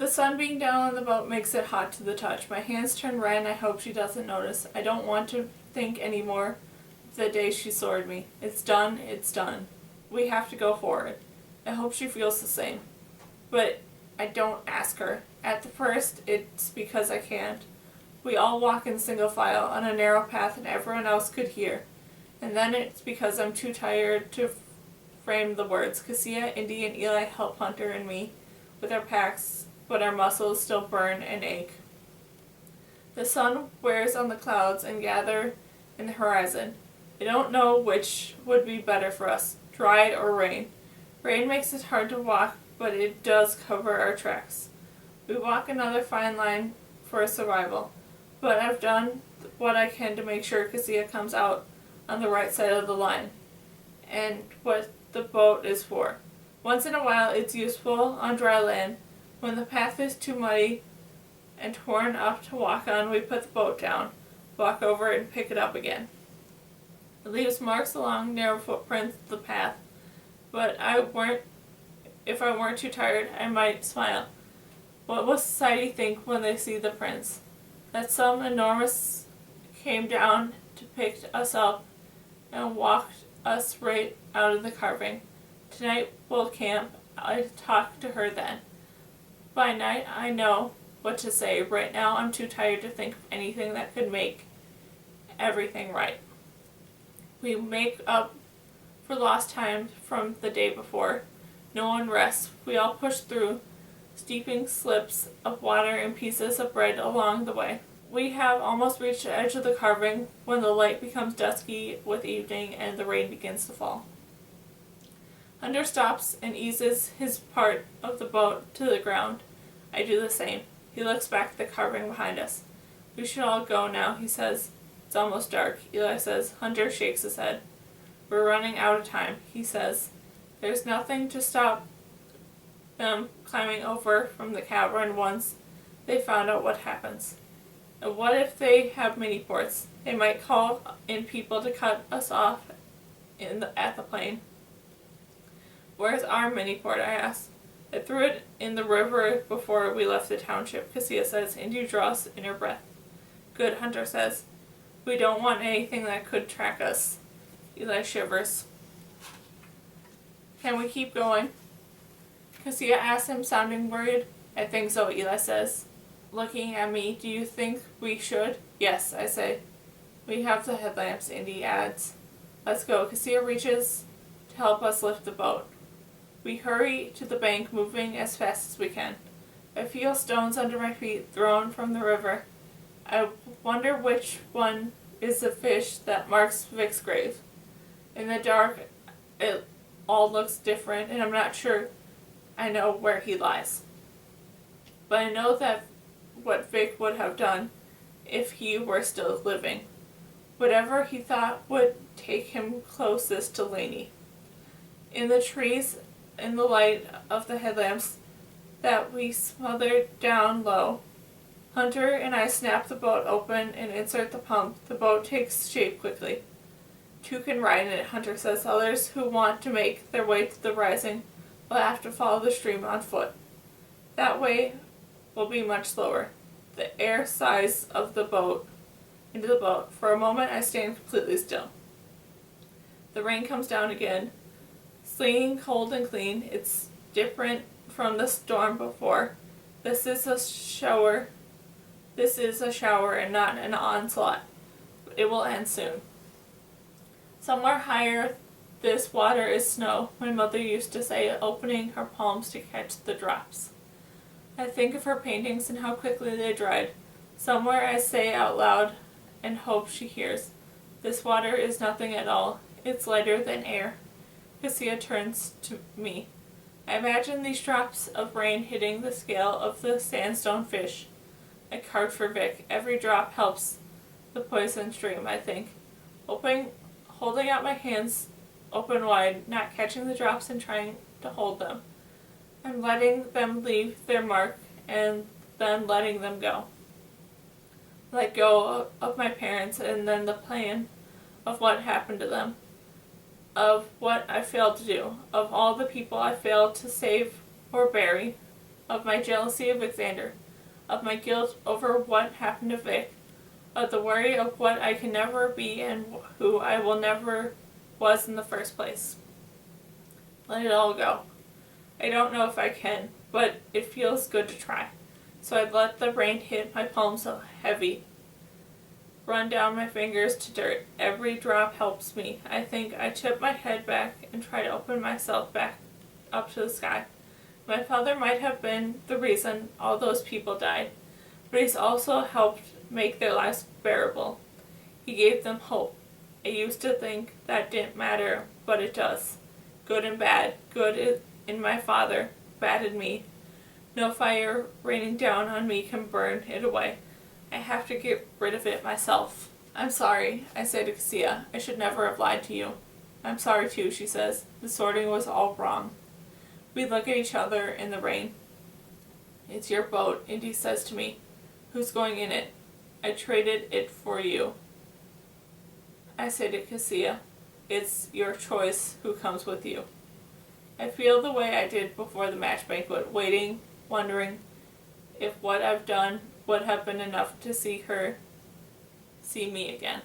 The sun being down on the boat makes it hot to the touch. My hands turn red and I hope she doesn't notice. I don't want to think anymore of the day she sored me. It's done, it's done. We have to go forward. I hope she feels the same. But I don't ask her. At the first, it's because I can't. We all walk in single file on a narrow path and everyone else could hear. And then it's because I'm too tired to frame the words. Cassia, Indy, and Eli help Hunter and me with our packs, but our muscles still burn and ache. The sun wears on the clouds and gather in the horizon. I don't know which would be better for us, dry or rain. Rain makes it hard to walk, but it does cover our tracks. We walk another fine line for survival, but I've done what I can to make sure Cassia comes out on the right side of the line, and what the boat is for. Once in a while it's useful on dry land. When the path is too muddy and torn up to walk on, we put the boat down, walk over it, and pick it up again. It leaves marks along narrow footprints of the path, but if I weren't too tired, I might smile. What will society think when they see the prints? That some enormous came down to pick us up and walked us right out of the carving. Tonight we'll camp. I talk to her then. By night I know what to say. Right now I'm too tired to think of anything that could make everything right. We make up for lost time from the day before. No one rests. We all push through steeping slips of water and pieces of bread along the way. We have almost reached the edge of the carving when the light becomes dusky with evening and the rain begins to fall. Hunter stops and eases his part of the boat to the ground. I do the same. He looks back at the carving behind us. We should all go now, he says. It's almost dark. Eli says. Hunter shakes his head. We're running out of time, he says. There's nothing to stop them climbing over from the cavern once they found out what happens. And what if they have mini-ports? They might call in people to cut us off at the plane. Where's our mini-port? I asked. I threw it in the river before we left the township, Cassia says. Indy draws in her breath. Good, Hunter says. We don't want anything that could track us. Eli shivers. Can we keep going? Cassia asks him, sounding worried. I think so, Eli says. Looking at me, do you think we should? Yes, I say. We have the headlamps, Indy adds. Let's go. Cassia reaches to help us lift the boat. We hurry to the bank, moving as fast as we can. I feel stones under my feet thrown from the river. I wonder which one is the fish that marks Vic's grave. In the dark, it all looks different, and I'm not sure I know where he lies. But I know that what Vic would have done if he were still living. Whatever he thought would take him closest to Lainey. In the trees, in the light of the headlamps that we smothered down low, Hunter and I snap the boat open and insert the pump. The boat takes shape quickly. Two can ride in it, Hunter says. Others who want to make their way to the rising will have to follow the stream on foot. That way will be much slower. The air sighs of the boat into the boat. For a moment I stand completely still. The rain comes down again, sleeting cold and clean. It's different from the storm before. This is a shower and not an onslaught. It will end soon. Somewhere higher, this water is snow, my mother used to say, opening her palms to catch the drops. I think of her paintings and how quickly they dried. Somewhere I say out loud and hope she hears. This water is nothing at all. It's lighter than air. Cassia turns to me. I imagine these drops of rain hitting the scale of the sandstone fish I carved for Vic. Every drop helps the poison stream, I think. Holding out my hands open wide, not catching the drops and trying to hold them. I'm letting them leave their mark and then letting them go. Let go of my parents and then the plan of what happened to them, of what I failed to do, of all the people I failed to save or bury. of my jealousy of Xander, of my guilt over what happened to Vic, of the worry of what I can never be and who I will never was in the first place. Let it all go. I don't know if I can, but it feels good to try. So I'd let the rain hit my palms so heavy, run down my fingers to dirt. Every drop helps me. I think I tip my head back and try to open myself back up to the sky. My father might have been the reason all those people died, but he's also helped make their lives bearable. He gave them hope. I used to think that didn't matter, but it does. Good and bad. Good in my father, bad in me. No fire raining down on me can burn it away. I have to get rid of it myself. I'm sorry, I say to Cassia. I should never have lied to you. I'm sorry too, she says. The sorting was all wrong. We look at each other in the rain. It's your boat, Indy says to me. Who's going in it? I traded it for you. I say to Cassia, it's your choice who comes with you. I feel the way I did before the match banquet, waiting, wondering if what I've done would have been enough to see her see me again.